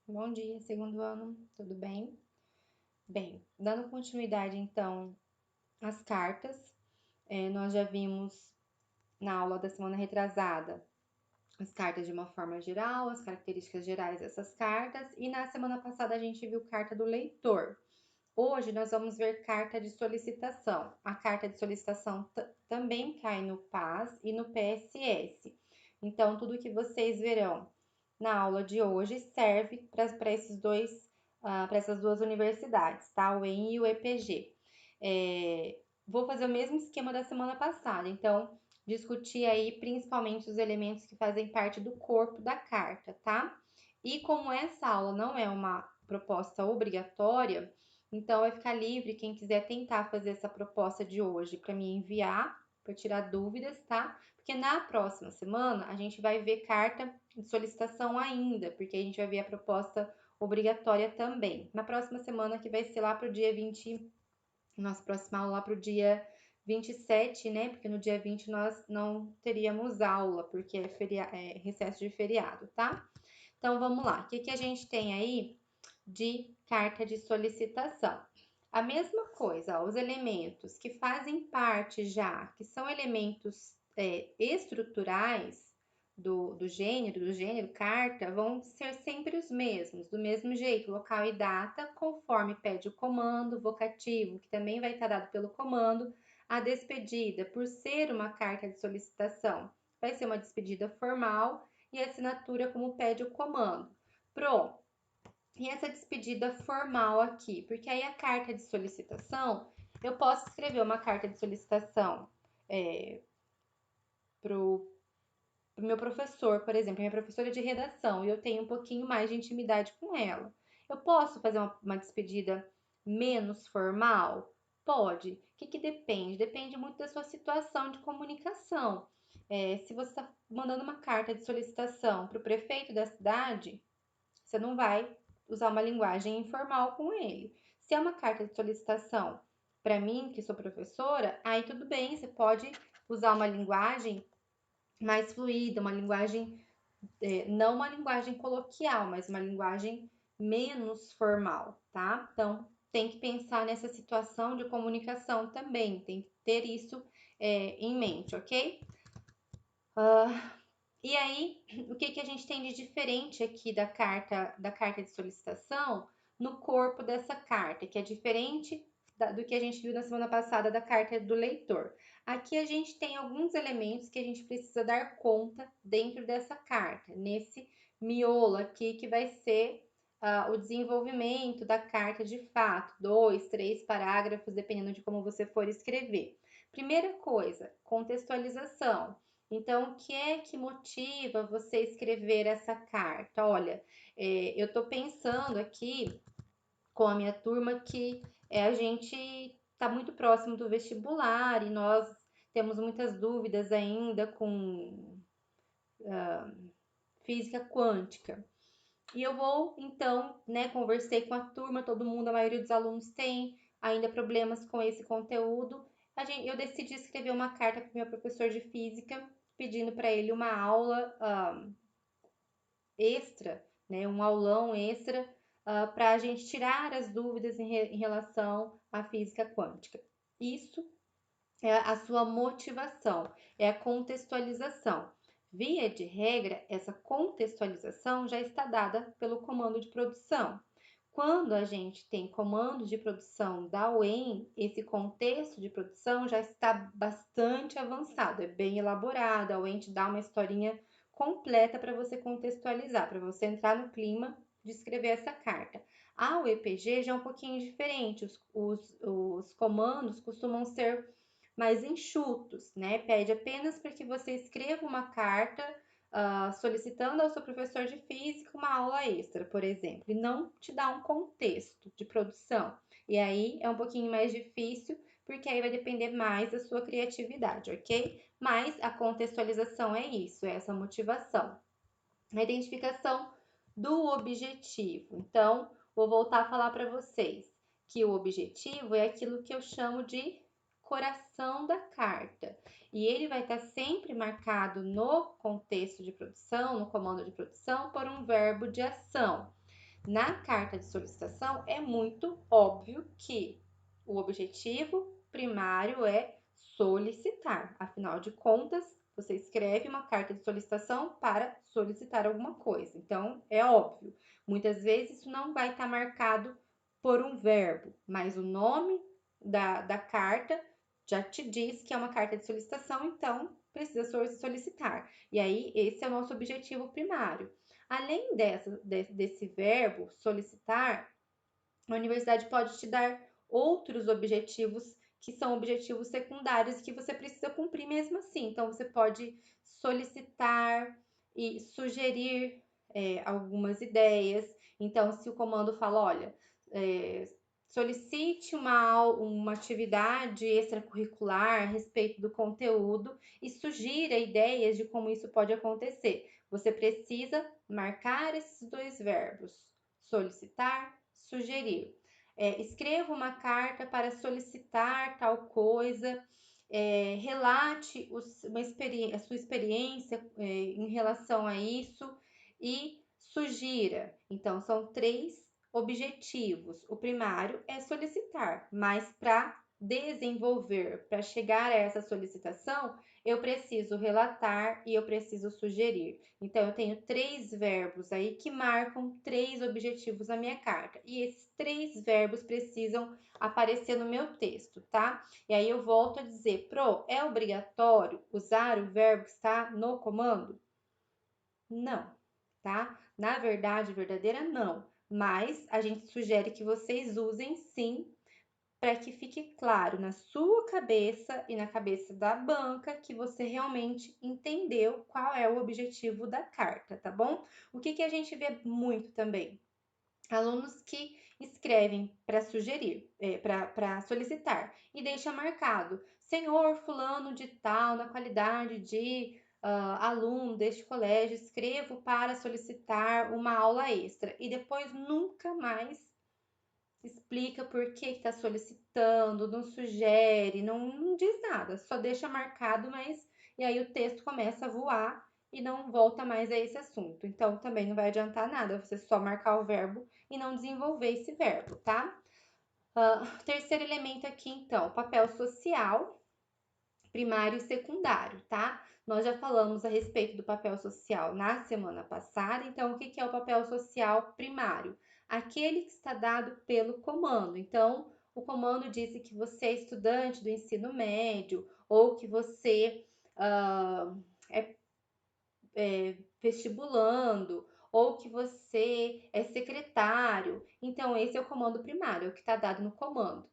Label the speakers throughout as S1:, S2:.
S1: Bom dia, segundo ano, tudo bem? Bem, dando continuidade então às cartas, nós já vimos na aula da semana retrasada as cartas de uma forma geral, as características gerais dessas cartas, e na semana passada a gente viu carta do leitor. Hoje nós vamos ver carta de solicitação. A carta de solicitação também cai no PAS e no PSS. Então, tudo que vocês verão na aula de hoje serve para esses dois, para essas duas universidades, tá? O EM e o EPG. Vou fazer o mesmo esquema da semana passada, então discutir aí principalmente os elementos que fazem parte do corpo da carta, tá? E como essa aula não é uma proposta obrigatória, então vai ficar livre quem quiser tentar fazer essa proposta de hoje para me enviar, para tirar dúvidas, tá? Porque na próxima semana a gente vai ver carta de solicitação ainda, porque a gente vai ver a proposta obrigatória também. Na próxima semana, que vai ser lá para o dia 20, nossa próxima aula lá para o dia 27, né? Porque no dia 20 nós não teríamos aula, porque é recesso de feriado, tá? Então vamos lá. O que a gente tem aí de carta de solicitação? A mesma coisa, ó, os elementos que fazem parte já, que são elementos estruturais do gênero carta, vão ser sempre os mesmos, do mesmo jeito, local e data, conforme pede o comando, vocativo, que também vai estar dado pelo comando, a despedida, por ser uma carta de solicitação, vai ser uma despedida formal e assinatura como pede o comando. Pronto. E essa despedida formal aqui, porque aí a carta de solicitação, eu posso escrever uma carta de solicitação pro meu professor, por exemplo, minha professora de redação, e eu tenho um pouquinho mais de intimidade com ela. Eu posso fazer uma despedida menos formal? Pode. O que depende? Depende muito da sua situação de comunicação. Se você está mandando uma carta de solicitação para o prefeito da cidade, você não vai usar uma linguagem informal com ele. Se é uma carta de solicitação para mim, que sou professora, aí tudo bem, você pode usar uma linguagem mais fluida, uma linguagem, não uma linguagem coloquial, mas uma linguagem menos formal, tá? Então, tem que pensar nessa situação de comunicação também, tem que ter isso em mente, ok? E aí, o que a gente tem de diferente aqui da carta de solicitação no corpo dessa carta, que é diferente do que a gente viu na semana passada da carta do leitor. Aqui a gente tem alguns elementos que a gente precisa dar conta dentro dessa carta, nesse miolo aqui que vai ser o desenvolvimento da carta de fato, 2, 3 parágrafos, dependendo de como você for escrever. Primeira coisa, contextualização. Então, o que é que motiva você escrever essa carta? Olha, eu estou pensando aqui com a minha turma que a gente está muito próximo do vestibular e nós temos muitas dúvidas ainda com física quântica. E eu vou, então, né, conversei com a turma, todo mundo, a maioria dos alunos tem ainda problemas com esse conteúdo. Eu decidi escrever uma carta para o meu professor de física, pedindo para ele uma aula extra, né, um aulão extra, para a gente tirar as dúvidas em relação à física quântica. Isso é a sua motivação, é a contextualização. Via de regra, essa contextualização já está dada pelo comando de produção. Quando a gente tem comando de produção da UEM, esse contexto de produção já está bastante avançado, é bem elaborado, a UEM te dá uma historinha completa para você contextualizar, para você entrar no clima de escrever essa carta. A UEPG já é um pouquinho diferente, os comandos costumam ser mais enxutos, né? Pede apenas para que você escreva uma carta solicitando ao seu professor de física uma aula extra, por exemplo, e não te dá um contexto de produção. E aí é um pouquinho mais difícil, porque aí vai depender mais da sua criatividade, ok? Mas a contextualização é isso, é essa motivação. A identificação do objetivo. Então, vou voltar a falar para vocês que o objetivo é aquilo que eu chamo de coração da carta. E ele vai estar sempre marcado no contexto de produção, no comando de produção, por um verbo de ação. Na carta de solicitação, é muito óbvio que o objetivo primário é solicitar. Afinal de contas, você escreve uma carta de solicitação para solicitar alguma coisa. Então, é óbvio. Muitas vezes isso não vai estar marcado por um verbo, mas o nome da carta já te diz que é uma carta de solicitação, então precisa solicitar. E aí, esse é o nosso objetivo primário. Além desse verbo solicitar, a universidade pode te dar outros objetivos que são objetivos secundários que você precisa cumprir mesmo assim. Então, você pode solicitar e sugerir algumas ideias. Então, se o comando fala, olha, solicite uma atividade extracurricular a respeito do conteúdo e sugira ideias de como isso pode acontecer. Você precisa marcar esses dois verbos, solicitar, sugerir. Escreva uma carta para solicitar tal coisa, relate a sua experiência em relação a isso e sugira. Então, são 3 objetivos. O primário é solicitar, mas para desenvolver, para chegar a essa solicitação, eu preciso relatar e eu preciso sugerir. Então, eu tenho 3 verbos aí que marcam 3 objetivos na minha carta. E esses 3 verbos precisam aparecer no meu texto, tá? E aí eu volto a dizer, Pro, é obrigatório usar o verbo que está no comando? Não, tá? Na verdade, verdadeira, não. Mas a gente sugere que vocês usem sim, para que fique claro na sua cabeça e na cabeça da banca que você realmente entendeu qual é o objetivo da carta, tá bom? O que a gente vê muito também? Alunos que escrevem para sugerir, para solicitar e deixa marcado, senhor fulano de tal, na qualidade de aluno deste colégio, escrevo para solicitar uma aula extra e depois nunca mais explica por que está solicitando, não sugere, não diz nada, só deixa marcado, mas e aí o texto começa a voar e não volta mais a esse assunto. Então também não vai adiantar nada você só marcar o verbo e não desenvolver esse verbo, tá? Terceiro elemento aqui, então, papel social, primário e secundário, tá? Nós já falamos a respeito do papel social na semana passada, então o que é o papel social primário? Aquele que está dado pelo comando. Então, o comando disse que você é estudante do ensino médio ou que você é vestibulando ou que você é secretário. Então, esse é o comando primário, é o que está dado no comando.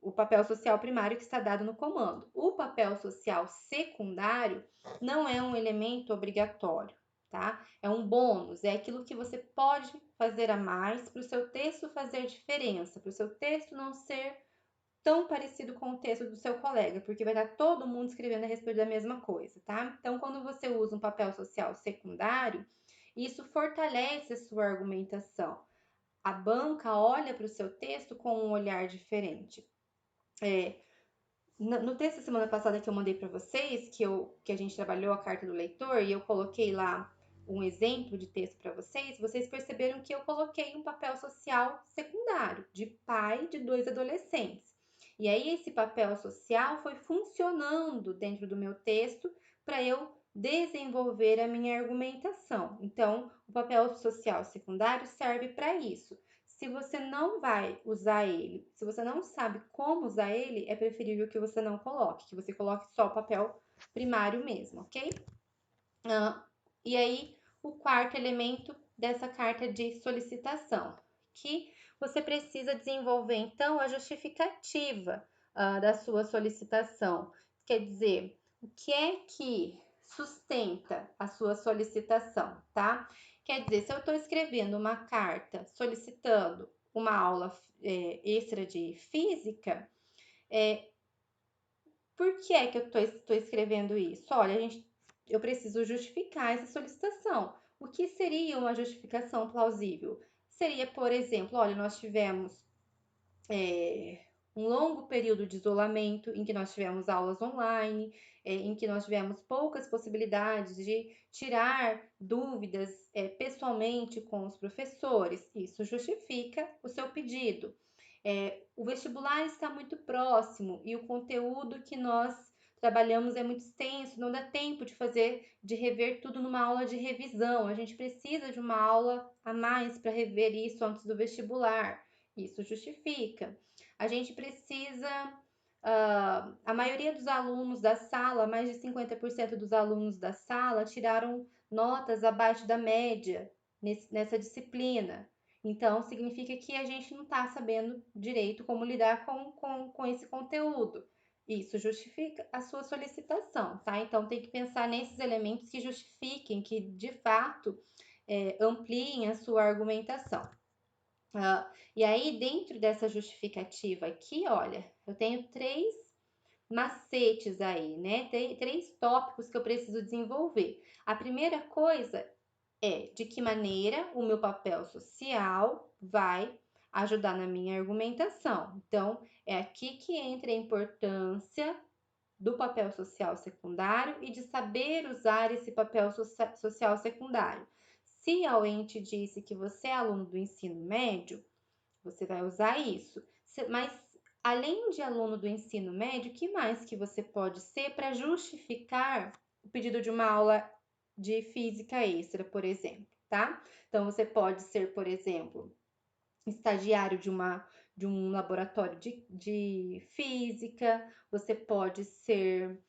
S1: O papel social primário que está dado no comando. O papel social secundário não é um elemento obrigatório, tá? É um bônus, é aquilo que você pode fazer a mais para o seu texto fazer diferença, para o seu texto não ser tão parecido com o texto do seu colega, porque vai estar todo mundo escrevendo a respeito da mesma coisa, tá? Então, quando você usa um papel social secundário, isso fortalece a sua argumentação. A banca olha para o seu texto com um olhar diferente. No texto da semana passada que eu mandei para vocês, que a gente trabalhou a carta do leitor e eu coloquei lá um exemplo de texto para vocês, vocês perceberam que eu coloquei um papel social secundário, de pai de 2 adolescentes. E aí esse papel social foi funcionando dentro do meu texto para eu desenvolver a minha argumentação. Então, o papel social secundário serve para isso. Se você não vai usar ele, se você não sabe como usar ele, é preferível que você não coloque, que você coloque só o papel primário mesmo, ok? E aí, o quarto elemento dessa carta de solicitação, que você precisa desenvolver, então, a justificativa da sua solicitação. Quer dizer, o que é que sustenta a sua solicitação, tá? Quer dizer, se eu estou escrevendo uma carta solicitando uma aula extra de física, por que é que eu estou escrevendo isso? Olha, eu preciso justificar essa solicitação. O que seria uma justificação plausível? Seria, por exemplo, olha, nós tivemos um longo período de isolamento em que nós tivemos aulas online, em que nós tivemos poucas possibilidades de tirar dúvidas pessoalmente com os professores. Isso justifica o seu pedido. O vestibular está muito próximo e o conteúdo que nós trabalhamos é muito extenso, não dá tempo de rever tudo numa aula de revisão. A gente precisa de uma aula a mais para rever isso antes do vestibular. Isso justifica. A gente precisa. A maioria dos alunos da sala, mais de 50% dos alunos da sala, tiraram notas abaixo da média nessa disciplina. Então, significa que a gente não está sabendo direito como lidar com esse conteúdo. Isso justifica a sua solicitação, tá? Então, tem que pensar nesses elementos que justifiquem, que de fato ampliem a sua argumentação. E aí, dentro dessa justificativa aqui, olha, eu tenho 3 macetes aí, né? Tem 3 tópicos que eu preciso desenvolver. A primeira coisa é de que maneira o meu papel social vai ajudar na minha argumentação. Então, é aqui que entra a importância do papel social secundário e de saber usar esse papel social secundário. Se alguém te disse que você é aluno do ensino médio, você vai usar isso. Mas além de aluno do ensino médio, o que mais que você pode ser para justificar o pedido de uma aula de física extra, por exemplo, tá? Então você pode ser, por exemplo, estagiário de um laboratório de física, você pode ser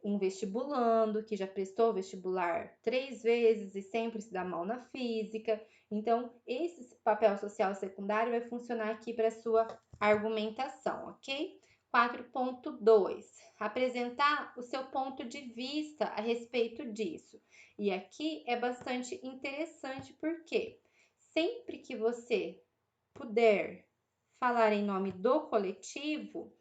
S1: um vestibulando que já prestou vestibular 3 vezes e sempre se dá mal na física. Então, esse papel social secundário vai funcionar aqui para sua argumentação, ok? 4.2. Apresentar o seu ponto de vista a respeito disso. E aqui é bastante interessante porque sempre que você puder falar em nome do coletivo,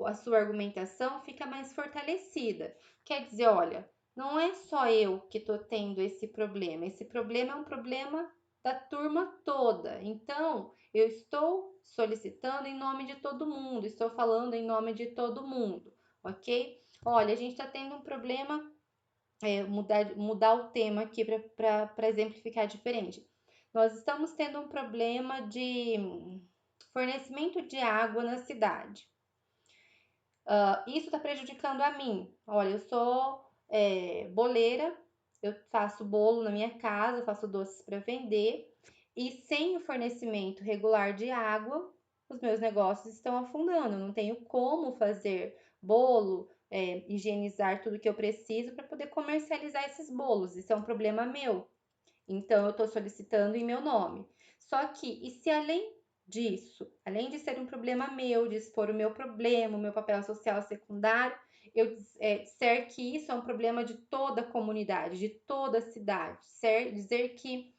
S1: a sua argumentação fica mais fortalecida. Quer dizer, olha, não é só eu que estou tendo esse problema é um problema da turma toda. Então, eu estou solicitando em nome de todo mundo, estou falando em nome de todo mundo, ok? Olha, a gente está tendo um problema, mudar o tema aqui para exemplificar diferente. Nós estamos tendo um problema de fornecimento de água na cidade. Isso está prejudicando a mim. Olha, eu sou boleira, eu faço bolo na minha casa, faço doces para vender, e sem o fornecimento regular de água, os meus negócios estão afundando. Eu não tenho como fazer bolo, higienizar tudo que eu preciso para poder comercializar esses bolos. Isso é um problema meu. Então, eu estou solicitando em meu nome. Só que, e se além disso, além de ser um problema meu, de expor o meu problema, o meu papel social secundário, eu disser que isso é um problema de toda a comunidade, de toda a cidade, dizer que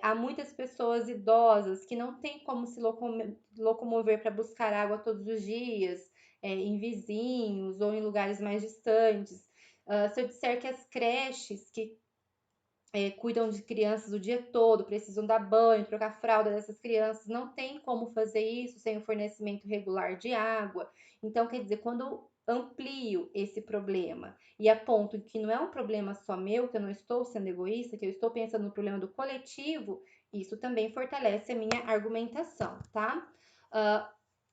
S1: há muitas pessoas idosas que não têm como se locomover para buscar água todos os dias, em vizinhos ou em lugares mais distantes. Se eu disser que as creches que cuidam de crianças o dia todo, precisam dar banho, trocar fralda dessas crianças, não tem como fazer isso sem o fornecimento regular de água. Então, quer dizer, quando eu amplio esse problema e aponto que não é um problema só meu, que eu não estou sendo egoísta, que eu estou pensando no problema do coletivo, isso também fortalece a minha argumentação, tá?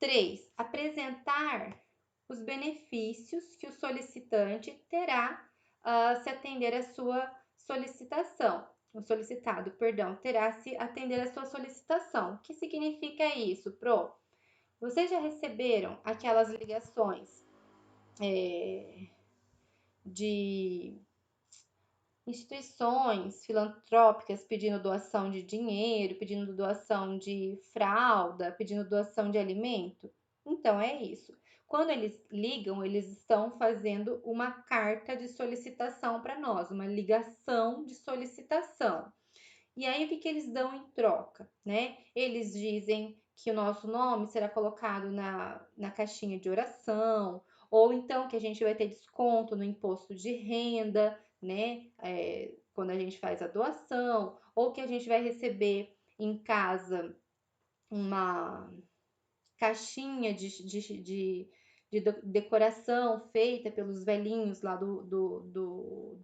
S1: 3. Apresentar os benefícios que o solicitante terá se atender a sua solicitação. O solicitado, perdão, terá se atender a sua solicitação. O que significa isso, Pro? Vocês já receberam aquelas ligações de instituições filantrópicas pedindo doação de dinheiro, pedindo doação de fralda, pedindo doação de alimento? Então é isso. Quando eles ligam, eles estão fazendo uma carta de solicitação para nós, uma ligação de solicitação. E aí, o que eles dão em troca, né? Eles dizem que o nosso nome será colocado na caixinha de oração, ou então que a gente vai ter desconto no imposto de renda, né? Quando a gente faz a doação, ou que a gente vai receber em casa uma caixinha de decoração feita pelos velhinhos lá do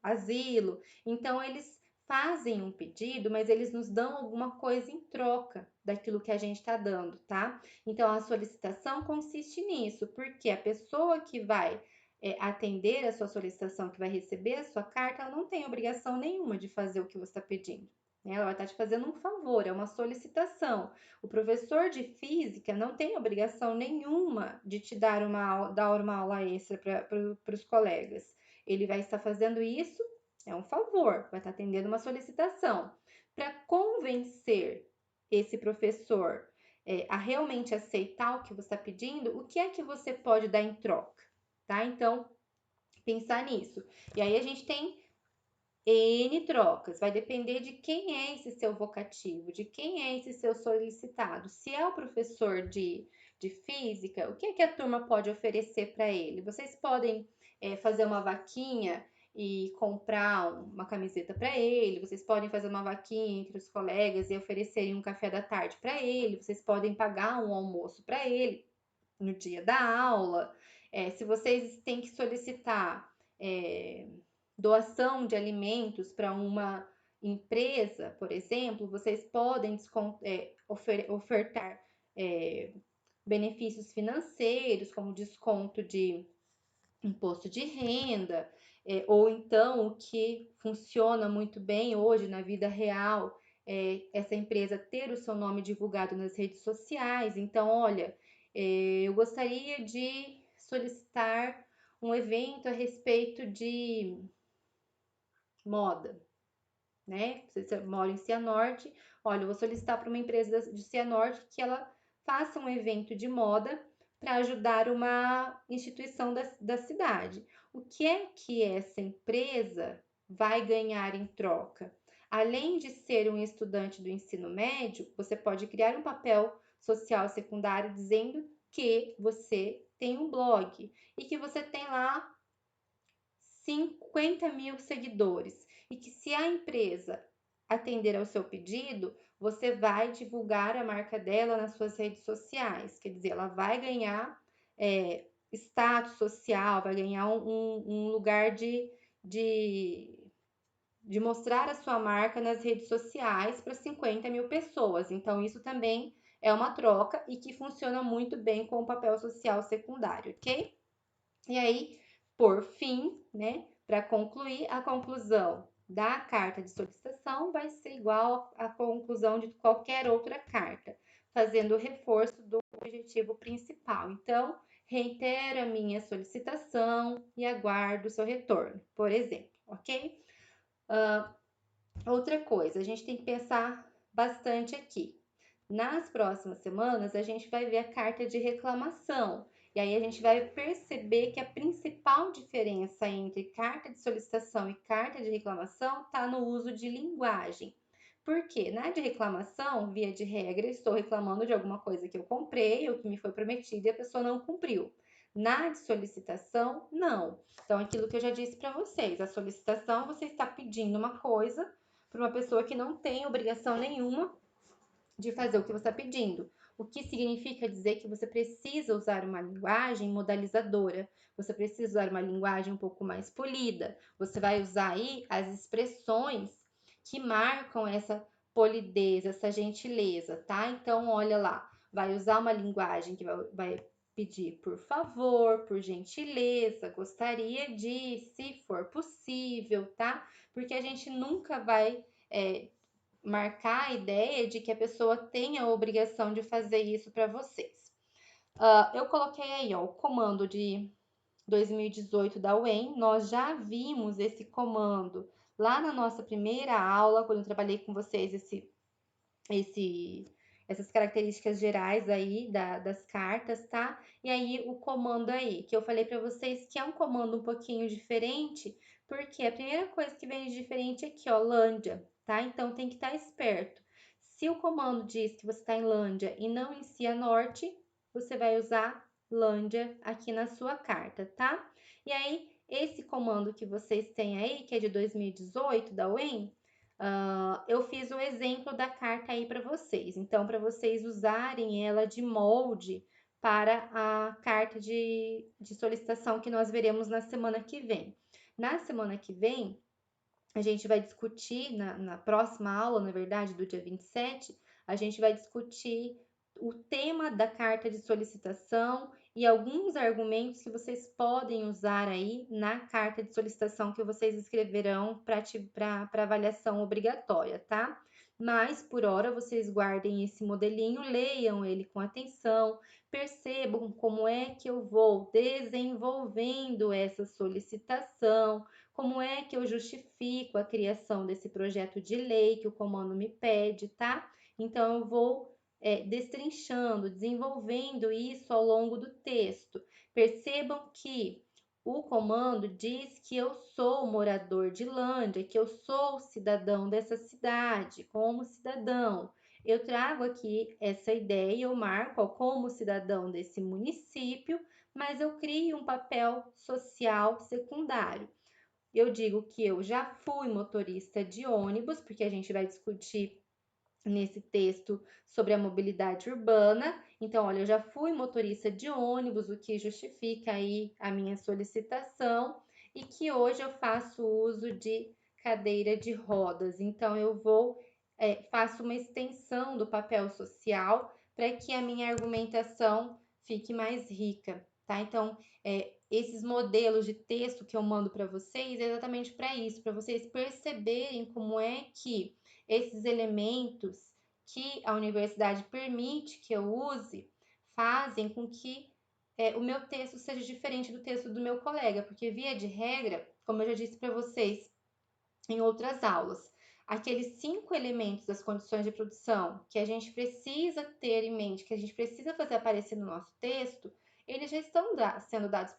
S1: asilo. Então, eles fazem um pedido, mas eles nos dão alguma coisa em troca daquilo que a gente está dando, tá? Então, a solicitação consiste nisso, porque a pessoa que vai atender a sua solicitação, que vai receber a sua carta, ela não tem obrigação nenhuma de fazer o que você está pedindo. Né? Ela vai estar te fazendo um favor, é uma solicitação. O professor de física não tem obrigação nenhuma de te dar uma aula extra para os colegas. Ele vai estar fazendo isso, é um favor, vai estar atendendo uma solicitação. Para convencer esse professor a realmente aceitar o que você está pedindo, o que é que você pode dar em troca? Tá? Então, pensar nisso. E aí a gente tem N trocas, vai depender de quem é esse seu vocativo, de quem é esse seu solicitado. Se é o professor de física, o que é que a turma pode oferecer para ele? Vocês podem fazer uma vaquinha e comprar uma camiseta para ele, vocês podem fazer uma vaquinha entre os colegas e oferecerem um café da tarde para ele, vocês podem pagar um almoço para ele no dia da aula. Se vocês têm que solicitar doação de alimentos para uma empresa, por exemplo, vocês podem ofertar benefícios financeiros, como desconto de imposto de renda, ou então o que funciona muito bem hoje na vida real essa empresa ter o seu nome divulgado nas redes sociais. Então, olha, eu gostaria de solicitar um evento a respeito de moda, né? Você mora em Cianorte, olha, eu vou solicitar para uma empresa de Cianorte que ela faça um evento de moda para ajudar uma instituição da cidade. O que é que essa empresa vai ganhar em troca? Além de ser um estudante do ensino médio, você pode criar um papel social secundário dizendo que você tem um blog e que você tem lá 50 mil seguidores e que se a empresa atender ao seu pedido, você vai divulgar a marca dela nas suas redes sociais. Quer dizer, ela vai ganhar status social, vai ganhar um lugar de mostrar a sua marca nas redes sociais para 50 mil pessoas. Então, isso também é uma troca e que funciona muito bem com o papel social secundário, ok? E aí, por fim, né, para concluir, a conclusão da carta de solicitação vai ser igual à conclusão de qualquer outra carta, fazendo o reforço do objetivo principal. Então, reitero a minha solicitação e aguardo o seu retorno, por exemplo, ok? Outra coisa, a gente tem que pensar bastante aqui. Nas próximas semanas, a gente vai ver a carta de reclamação. E aí a gente vai perceber que a principal diferença entre carta de solicitação e carta de reclamação está no uso de linguagem. Por quê? Na de reclamação, via de regra, estou reclamando de alguma coisa que eu comprei ou que me foi prometida e a pessoa não cumpriu. Na de solicitação, não. Então, aquilo que eu já disse para vocês, a solicitação, você está pedindo uma coisa para uma pessoa que não tem obrigação nenhuma de fazer o que você está pedindo. O que significa dizer que você precisa usar uma linguagem modalizadora, você precisa usar uma linguagem um pouco mais polida. Você vai usar aí as expressões que marcam essa polidez, essa gentileza, tá? Então, olha lá, vai usar uma linguagem que vai pedir por favor, por gentileza, gostaria de, se for possível, tá? Porque a gente nunca vai marcar a ideia de que a pessoa tem a obrigação de fazer isso para vocês. Eu coloquei aí ó, o comando de 2018 da UEM, nós já vimos esse comando lá na nossa primeira aula, quando eu trabalhei com vocês essas características gerais aí das cartas, tá? E aí o comando aí, que eu falei para vocês que é um comando um pouquinho diferente, porque a primeira coisa que vem de diferente é aqui, ó, Lândia, tá? Então tem que estar esperto. Se o comando diz que você está em Lândia e não em Cianorte, você vai usar Lândia aqui na sua carta, tá? E aí, esse comando que vocês têm aí, que é de 2018 da UEM, eu fiz o exemplo da carta aí para vocês. Então, para vocês usarem ela de molde para a carta de solicitação que nós veremos na semana que vem. Na semana que vem, a gente vai discutir, na próxima aula, na verdade, do dia 27, a gente vai discutir o tema da carta de solicitação e alguns argumentos que vocês podem usar aí na carta de solicitação que vocês escreverão para avaliação obrigatória, tá? Mas, por hora, vocês guardem esse modelinho, leiam ele com atenção, percebam como é que eu vou desenvolvendo essa solicitação, como é que eu justifico a criação desse projeto de lei que o comando me pede, tá? Então, eu vou destrinchando, desenvolvendo isso ao longo do texto. Percebam que o comando diz que eu sou morador de Lândia, que eu sou cidadão dessa cidade, como cidadão. Eu trago aqui essa ideia, eu marco como cidadão desse município, mas eu crio um papel social secundário. Eu digo que eu já fui motorista de ônibus, porque a gente vai discutir nesse texto sobre a mobilidade urbana. Então, olha, eu já fui motorista de ônibus, o que justifica aí a minha solicitação, e que hoje eu faço uso de cadeira de rodas. Então, eu faço uma extensão do papel social para que a minha argumentação fique mais rica, tá? Então, esses modelos de texto que eu mando para vocês é exatamente para isso, para vocês perceberem como é que esses elementos que a universidade permite que eu use fazem com que o meu texto seja diferente do texto do meu colega, porque via de regra, como eu já disse para vocês em outras aulas, aqueles 5 elementos das condições de produção que a gente precisa ter em mente, que a gente precisa fazer aparecer no nosso texto, eles já estão sendo dados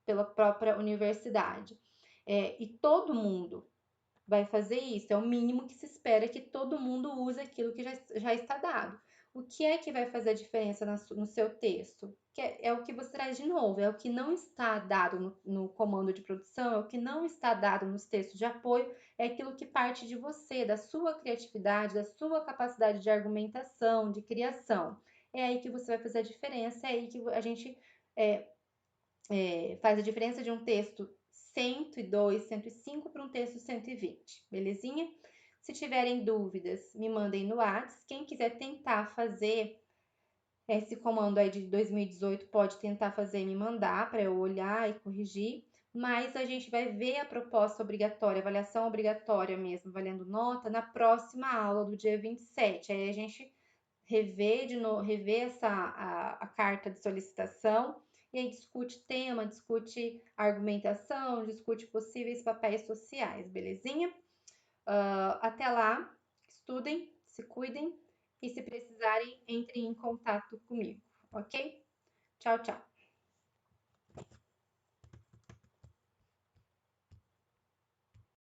S1: pela própria universidade. E todo mundo vai fazer isso. É o mínimo que se espera que todo mundo use aquilo que já está dado. O que é que vai fazer a diferença no seu texto? Que é o que você traz de novo, é o que não está dado no comando de produção, é o que não está dado nos textos de apoio, é aquilo que parte de você, da sua criatividade, da sua capacidade de argumentação, de criação. É aí que você vai fazer a diferença, é aí que a gente faz a diferença de um texto 102, 105 para um texto 120, belezinha? Se tiverem dúvidas, me mandem no WhatsApp. Quem quiser tentar fazer esse comando aí de 2018, pode tentar fazer e me mandar para eu olhar e corrigir. Mas a gente vai ver a proposta obrigatória, avaliação obrigatória mesmo, valendo nota, na próxima aula do dia 27. Aí a gente rever a carta de solicitação e aí discute tema, discute argumentação, discute possíveis papéis sociais, belezinha? Até lá, estudem, se cuidem e se precisarem, entrem em contato comigo, ok? Tchau, tchau!